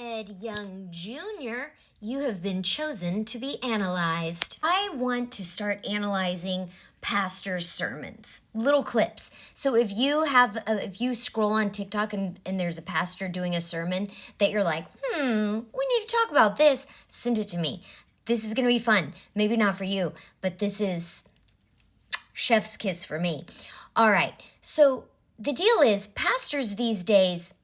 Ed Young Jr., you have been chosen to be analyzed. I want to start analyzing pastors' sermons, little clips. So if you scroll on TikTok and there's a pastor doing a sermon that you're like, we need to talk about this, send it to me. This is going to be fun. Maybe not for you, but this is chef's kiss for me. All right. So the deal is, pastors these days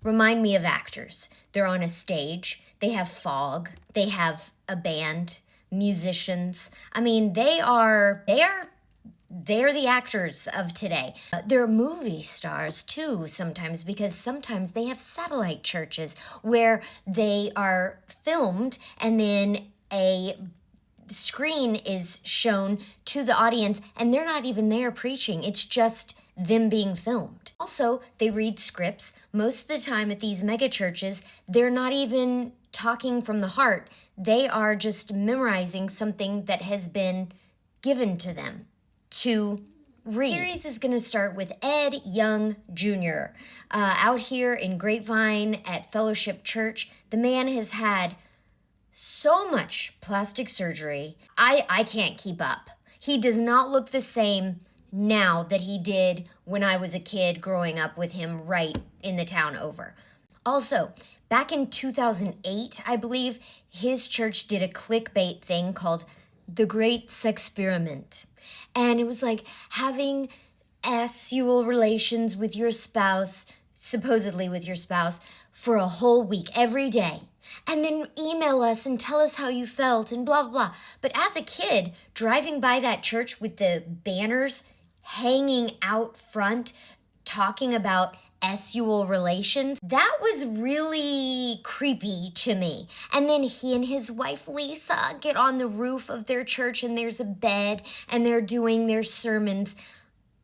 remind me of actors. They're on a stage, they have fog, they have a band, musicians. I mean, they're the actors of today. They're movie stars too sometimes, because sometimes they have satellite churches where they are filmed and then a screen is shown to the audience and they're not even there preaching. It's just them being filmed. Also, they read scripts. Most of the time at these mega churches, they're not even talking from the heart. They are just memorizing something that has been given to them to read. The series is going to start with Ed Young Jr. Out here in Grapevine at Fellowship Church. The man has had so much plastic surgery. I can't keep up. He does not look the same now that he did when I was a kid growing up with him right in the town over. Also, back in 2008, I believe, his church did a clickbait thing called The Great Sexperiment. And it was like having sexual relations with your spouse, supposedly with your spouse, for a whole week, every day. And then email us and tell us how you felt and blah, blah, blah. But as a kid, driving by that church with the banners hanging out front, talking about sexual relations, that was really creepy to me. And then he and his wife Lisa get on the roof of their church and there's a bed and they're doing their sermons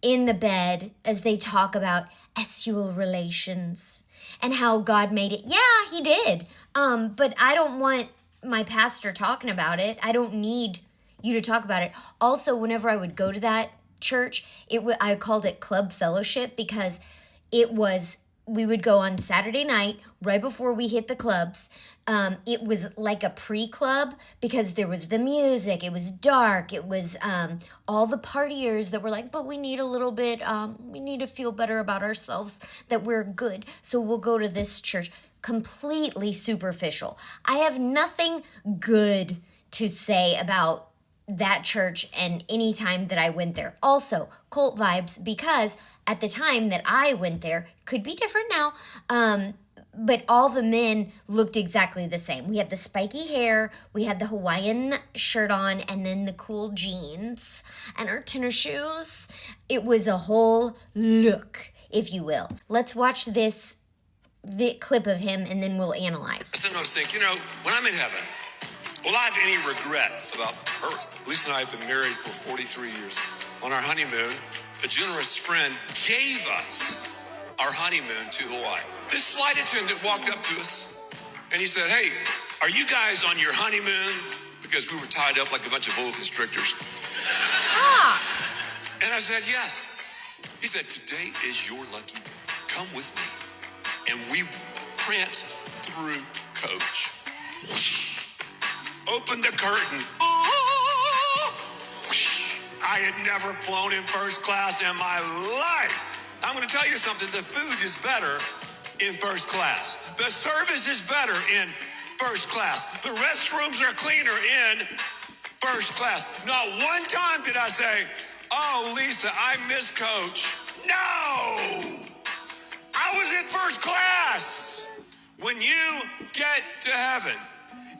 in the bed as they talk about sexual relations and how God made it. Yeah, he did. But I don't want my pastor talking about it. I don't need you to talk about it. Also, whenever I would go to that church, I called it Club Fellowship because we would go on Saturday night right before we hit the clubs. It was like a pre-club because there was the music, it was dark, it was all the partiers that were like, but we need a little bit, we need to feel better about ourselves, that we're good, so we'll go to this church. Completely superficial. I have nothing good to say about that church and any time that I went there. Also, cult vibes, because at the time that I went there, could be different now, but all the men looked exactly the same. We had the spiky hair, we had the Hawaiian shirt on, and then the cool jeans and our tennis shoes. It was a whole look, if you will. Let's watch this clip of him and then we'll analyze. I sometimes think, when I'm in heaven, will I have any regrets about Earth? Lisa and I have been married for 43 years. On our honeymoon, a generous friend gave us our honeymoon to Hawaii. This flight attendant walked up to us and he said, "Hey, are you guys on your honeymoon?" Because we were tied up like a bunch of boa constrictors. And I said, "Yes." He said, "Today is your lucky day. Come with me." And we pranced through coach. Opened the curtain. I had never flown in first class in my life. I'm going to tell you something. The food is better in first class. The service is better in first class. The restrooms are cleaner in first class. Not one time did I say, "Oh, Lisa, I miss Coach." No! I was in first class. When you get to heaven,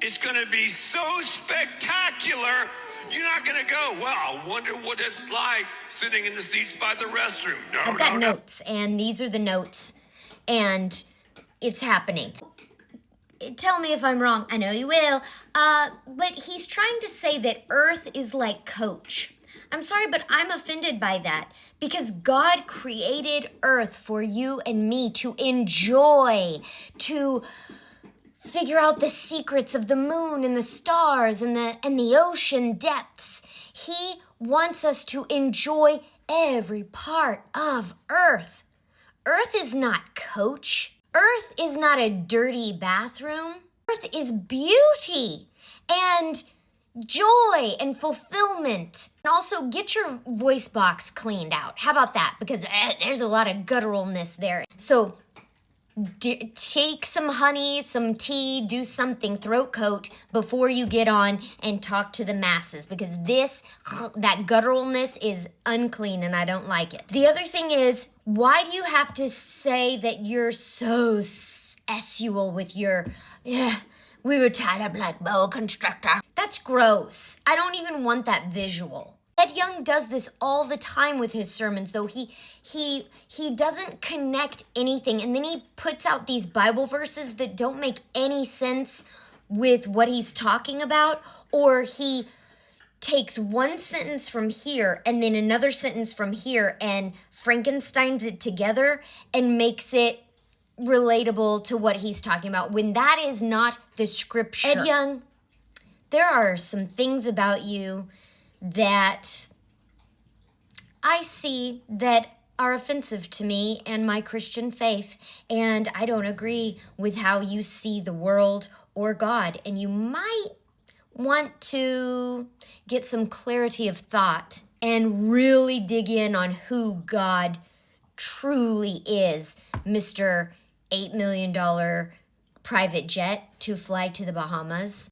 it's going to be so spectacular, you're not going to go, "Well, I wonder what it's like sitting in the seats by the restroom." I've got notes, and these are the notes, and it's happening. Tell me if I'm wrong. I know you will. But he's trying to say that Earth is like Coach. I'm sorry, but I'm offended by that because God created Earth for you and me to enjoy, to figure out the secrets of the moon and the stars and the ocean depths. He wants us to enjoy every part of Earth. Earth is not Coach. Earth is not a dirty bathroom. Earth is beauty and joy and fulfillment. And also get your voice box cleaned out. How about that? Because there's a lot of gutturalness there. So take some honey, some tea, do something, throat coat before you get on and talk to the masses, because that gutturalness is unclean and I don't like it. The other thing is, why do you have to say that you're so sexual with your, we were tied up like boa constrictor? That's gross. I don't even want that visual. Ed Young does this all the time with his sermons, though. He doesn't connect anything, and then he puts out these Bible verses that don't make any sense with what he's talking about, or he takes one sentence from here and then another sentence from here and Frankensteins it together and makes it relatable to what he's talking about, when that is not the scripture. Ed Young, there are some things about you that I see that are offensive to me and my Christian faith, and I don't agree with how you see the world or God, and you might want to get some clarity of thought and really dig in on who God truly is, Mr. $8 million private jet to fly to the Bahamas.